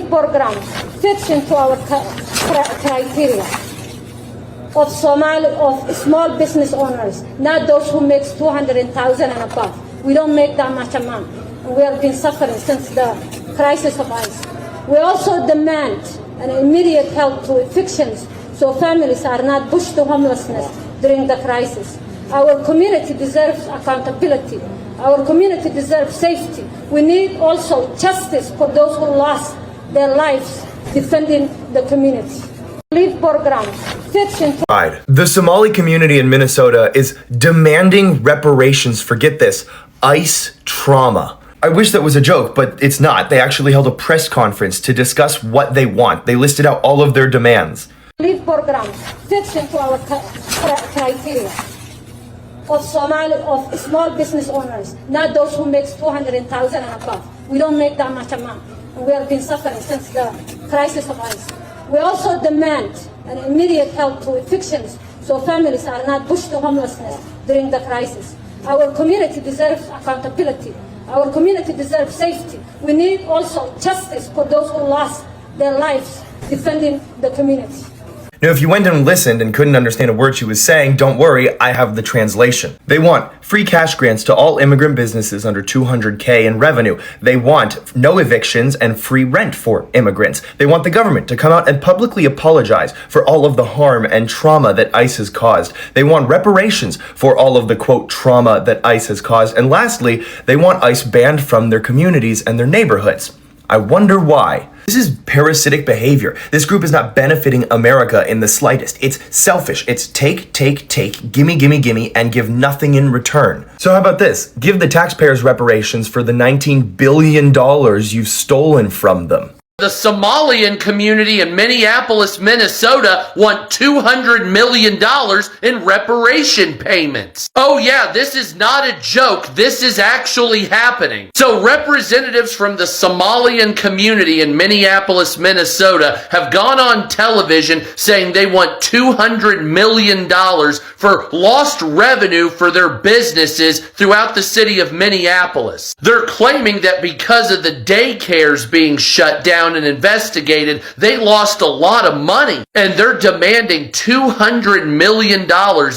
relief programs fits into our criteria of small business owners, not those who make 200,000 and above. We don't make that much amount, and we have been suffering since the crisis of ICE. We also demand an immediate help to evictions so families are not pushed to homelessness during the crisis. Our community deserves accountability. Our community deserves safety. We need also justice for those who lost their lives defending the community. Relief programs fits into... The Somali community in Minnesota is demanding reparations for, get this, ICE trauma. I wish that was a joke, but it's not. They actually held a press conference to discuss what they want. They listed out all of their demands. Relief programs fits into our criteria of small business owners, not those who make 200,000 and above. We don't make that much amount, and we have been suffering since the crisis of ICE. We also demand an immediate help to evictions so families are not pushed to homelessness during the crisis. Our community deserves accountability. Our community deserves safety. We need also justice for those who lost their lives defending the community. Now, if you went and listened and couldn't understand a word she was saying, don't worry, I have the translation. They want free cash grants to all immigrant businesses under $200K in revenue. They want no evictions and free rent for immigrants. They want the government to come out and publicly apologize for all of the harm and trauma that ICE has caused. They want reparations for all of the, quote, trauma that ICE has caused. And lastly, they want ICE banned from their communities and their neighborhoods. I wonder why. This is parasitic behavior. This group is not benefiting America in the slightest. It's selfish. It's take, gimme, and give nothing in return. So how about this? Give the taxpayers reparations for the $19 billion you've stolen from them. The Somalian community in Minneapolis, Minnesota want $200 million in reparation payments. Oh yeah, this is not a joke. This is actually happening. So representatives from the Somalian community in Minneapolis, Minnesota have gone on television saying they want $200 million for lost revenue for their businesses throughout the city of Minneapolis. They're claiming that because of the daycares being shut down and investigated, they lost a lot of money, and they're demanding $200 million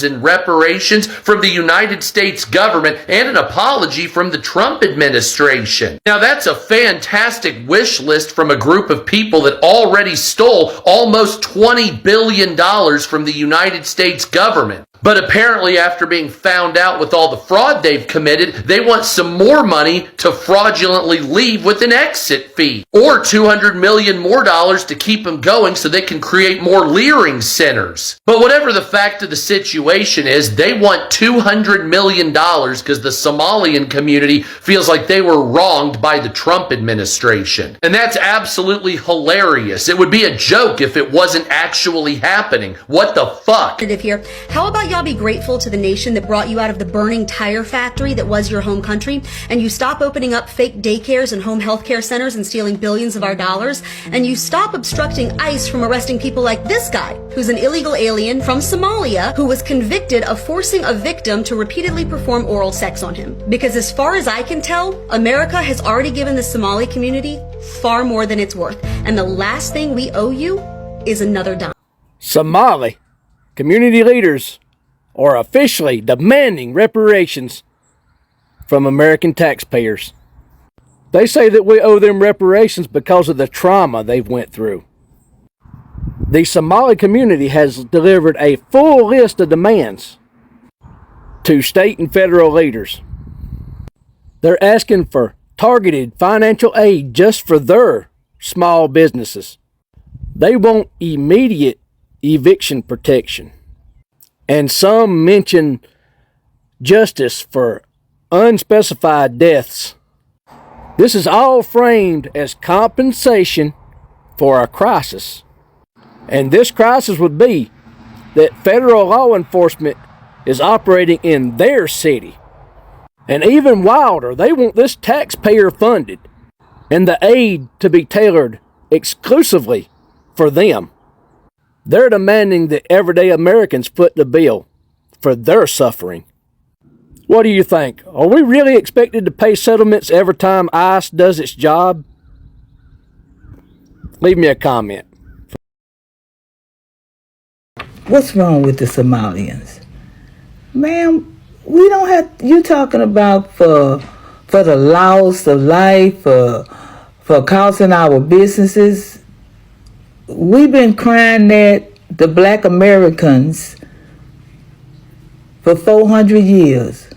in reparations from the United States government and an apology from the Trump administration. Now that's a fantastic wish list from a group of people that already stole almost $20 billion from the United States government. But apparently after being found out with all the fraud they've committed, they want some more money to fraudulently leave with an exit fee. Or $200 million more to keep them going so they can create more leering centers. But whatever the fact of the situation is, they want $200 million because the Somalian community feels like they were wronged by the Trump administration. And that's absolutely hilarious. It would be a joke if it wasn't actually happening. What the fuck? Here. How about y'all be grateful to the nation that brought you out of the burning tire factory that was your home country, and you stop opening up fake daycares and home health care centers and stealing billions of our dollars, and you stop obstructing ICE from arresting people like this guy, who's an illegal alien from Somalia who was convicted of forcing a victim to repeatedly perform oral sex on him. Because as far as I can tell, America has already given the Somali community far more than it's worth, and the last thing we owe you is another dime. Somali community leaders are officially demanding reparations from American taxpayers. They say that we owe them reparations because of the trauma they've went through. The Somali community has delivered a full list of demands to state and federal leaders. They're asking for targeted financial aid just for their small businesses. They want immediate eviction protection. And some mention justice for unspecified deaths. This is all framed as compensation for a crisis. And this crisis would be that federal law enforcement is operating in their city. And even wilder, they want this taxpayer funded and the aid to be tailored exclusively for them. They're demanding that everyday Americans foot the bill for their suffering. What do you think? Are we really expected to pay settlements every time ICE does its job? Leave me a comment. What's wrong with the Somalians? Ma'am, we don't have, you talking about for the loss of life, for costing our businesses. We've been crying that the black Americans for 400 years.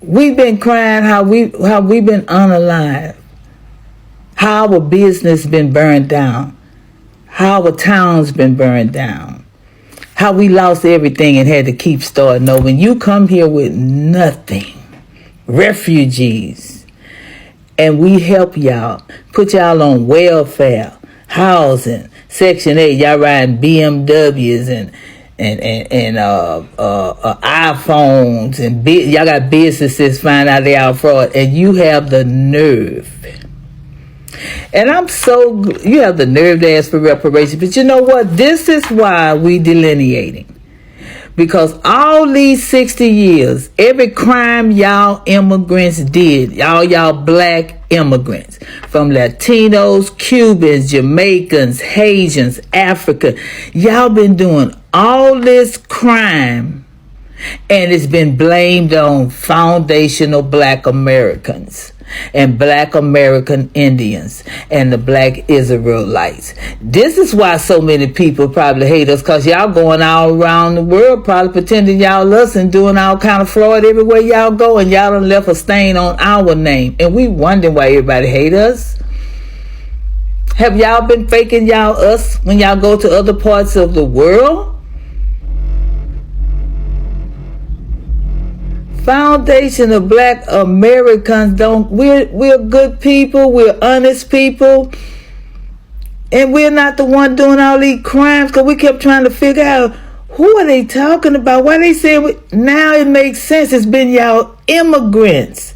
We've been crying how we've been unalive, how our business been burned down, how our town's been burned down, how we lost everything and had to keep starting over. When you come here with nothing, refugees, and we help y'all, put y'all on welfare, housing, Section 8, y'all riding BMWs and iPhones, and y'all got businesses find out they out fraud, and you have the nerve. And you have the nerve to ask for reparations. But you know what? This is why we delineating. Because all these 60 years, every crime y'all immigrants did, y'all black immigrants, from Latinos, Cubans, Jamaicans, Haitians, Africa, y'all been doing all this crime, and it's been blamed on foundational black Americans and black American Indians and the black Israelites. This is why so many people probably hate us, because y'all going all around the world probably pretending y'all us and doing all kind of fraud everywhere y'all go, and y'all done left a stain on our name, and we wondering why everybody hate us. Have y'all been faking y'all us when y'all go to other parts of the world? Foundation of black Americans we're good people, we're honest people, and we're not the one doing all these crimes, because we kept trying to figure out who are they talking about, why they saying. Now it makes sense. It's been y'all immigrants.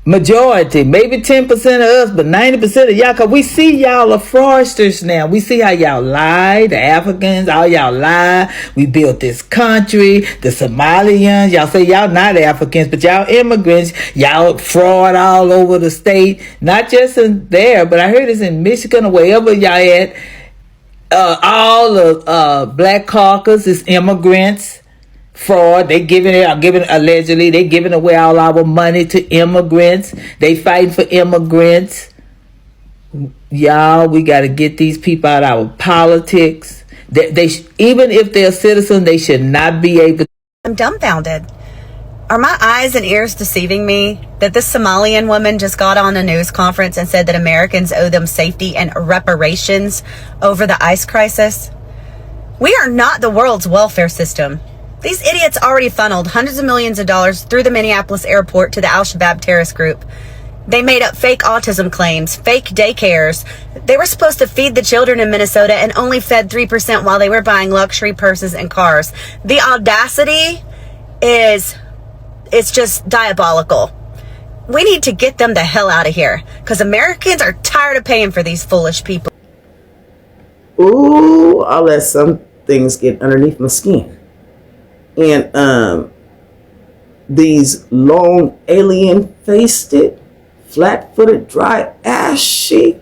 Majority, maybe 10% of us, but 90% of y'all, because we see y'all are fraudsters now. We see how y'all lie, the Africans, all y'all lie. We built this country, the Somalians. Y'all say y'all not Africans, but y'all immigrants. Y'all fraud all over the state, not just in there, but I heard it's in Michigan or wherever y'all at. All the Black Caucus is immigrants. Fraud. Allegedly, they giving away all our money to immigrants. They fighting for immigrants. Y'all, we got to get these people out of our politics. Even if they're citizens, they should not be able to. I'm dumbfounded. Are my eyes and ears deceiving me that this Somalian woman just got on a news conference and said that Americans owe them safety and reparations over the ICE crisis? We are not the world's welfare system. These idiots already funneled hundreds of millions of dollars through the Minneapolis airport to the Al-Shabaab terrorist group. They made up fake autism claims, fake daycares. They were supposed to feed the children in Minnesota and only fed 3% while they were buying luxury purses and cars. The audacity it's just diabolical. We need to get them the hell out of here, because Americans are tired of paying for these foolish people. Ooh, I'll let some things get underneath my skin. And these long alien-faced, flat-footed, dry ashy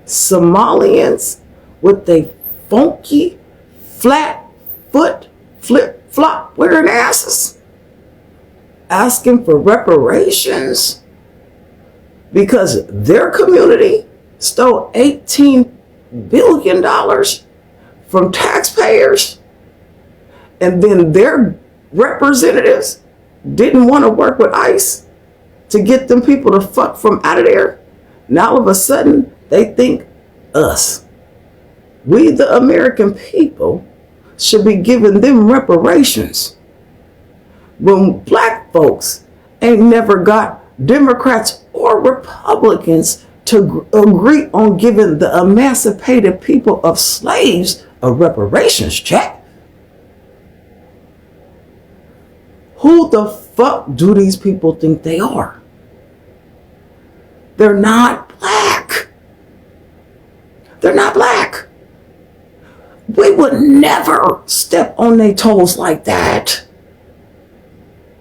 Somalians with they funky, flat-foot, flip-flop wearing asses asking for reparations because their community stole $18 billion from taxpayers. And then their representatives didn't want to work with ICE to get them people to fuck from out of there. Now all of a sudden, they think us, we the American people, should be giving them reparations. When black folks ain't never got Democrats or Republicans to agree on giving the emancipated people of slaves a reparations check. Who the fuck do these people think they are? They're not black. They're not black. We would never step on their toes like that.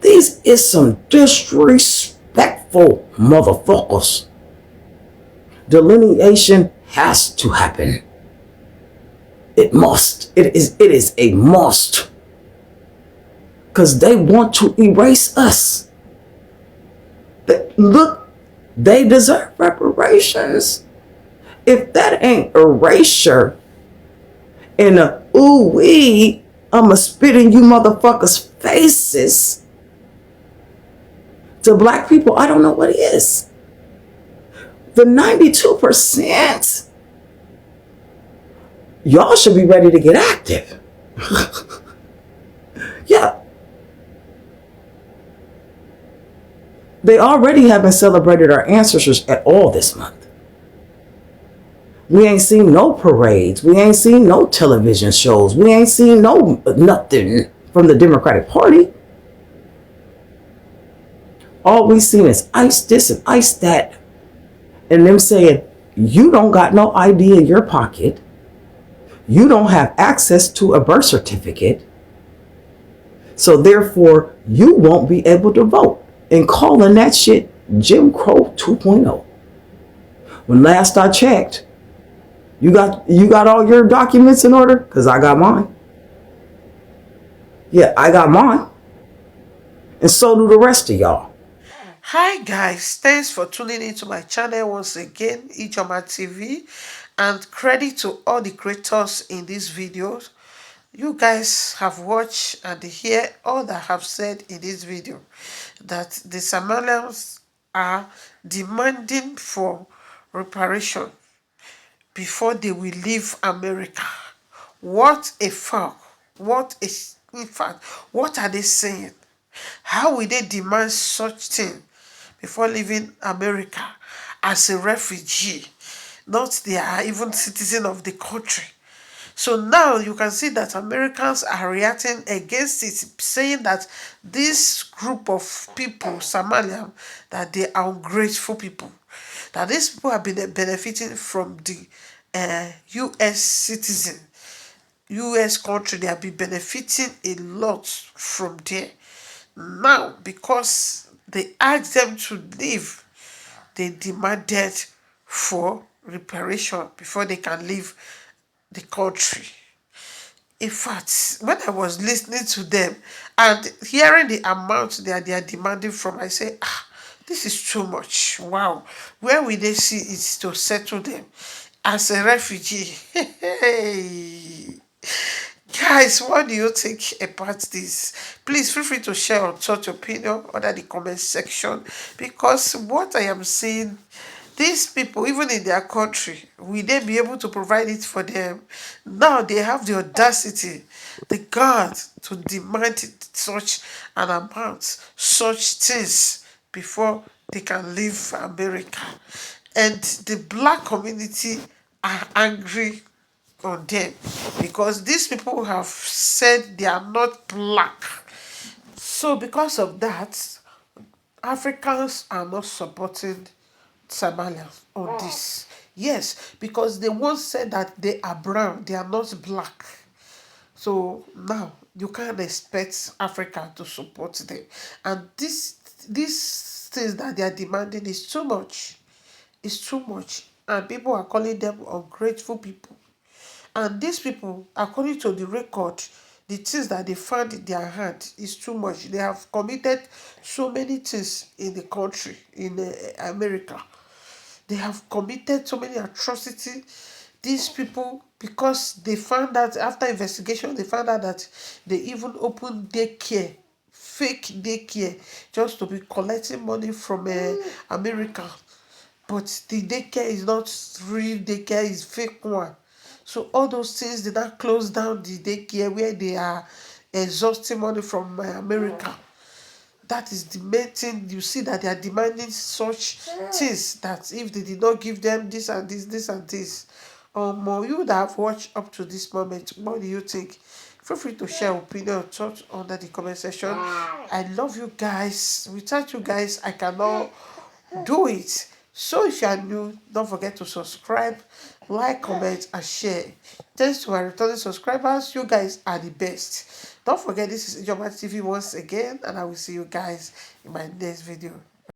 These is some disrespectful motherfuckers. Delineation has to happen. It must. It is a must. Because they want to erase us. Look, they deserve reparations. If that ain't erasure and a ooh wee, I'ma spit in you motherfuckers' faces to black people, I don't know what is. The 92%, y'all should be ready to get active. Yeah. They already haven't celebrated our ancestors at all this month. We ain't seen no parades. We ain't seen no television shows. We ain't seen nothing from the Democratic Party. All we seen is ice this and ice that. And them saying, you don't got no ID in your pocket. You don't have access to a birth certificate. So therefore, you won't be able to vote. And calling that shit Jim Crow 2.0. When last I checked, you got all your documents in order? Because I got mine. Yeah, I got mine. And so do the rest of y'all. Hi guys, thanks for tuning into my channel once again, Ijoma TV, and credit to all the creators in these videos. You guys have watched and hear all that I have said in this video, that the Somalians are demanding for reparation before they will leave America. What a fuck. In fact, what are they saying? How will they demand such thing before leaving America as a refugee? Not they are even citizen of the country. So now you can see that Americans are reacting against it, saying that this group of people, Somalians, that they are ungrateful people. That these people have been benefiting from the U.S. citizen, U.S. country. They have been benefiting a lot from there. Now, because they asked them to leave, they demanded for reparation before they can leave the country. In fact, when I was listening to them and hearing the amount that they are demanding from, I say, this is too much. Wow. Where will they see it to settle them as a refugee? Hey. Guys, what do you think about this? Please feel free to share your thought, opinion under the comment section, because what I am seeing, these people, even in their country, will they be able to provide it for them? Now they have the audacity, the guts to demand such an amount, such things before they can leave America. And the black community are angry on them because these people have said they are not black. So because of that, Africans are not supporting Somalians on this. Yes, because they once said that they are brown, they are not black. So now you can't expect Africa to support them. And these things that they are demanding is too much. It's too much. And people are calling them ungrateful people. And these people, according to the record, the things that they found in their hand is too much. They have committed so many things in the country, in America. They have committed so many atrocities. These people, because they found out, after investigation, they found out that they even opened daycare, fake daycare, just to be collecting money from America. But the daycare is not real daycare, it's fake one. So all those things did not close down the daycare where they are exhausting money from America. That is the main thing. You see that they are demanding such things that if they did not give them this and this and this, you would have watched up to this moment. What do you think? Feel free to share opinion or thoughts under the comment section. I love you guys. Without you guys, I cannot do it. So if you are new, don't forget to subscribe, like, comment, and share. Thanks to my returning subscribers. You guys are the best. Don't forget, this is Ijoma TV once again, and I will see you guys in my next video.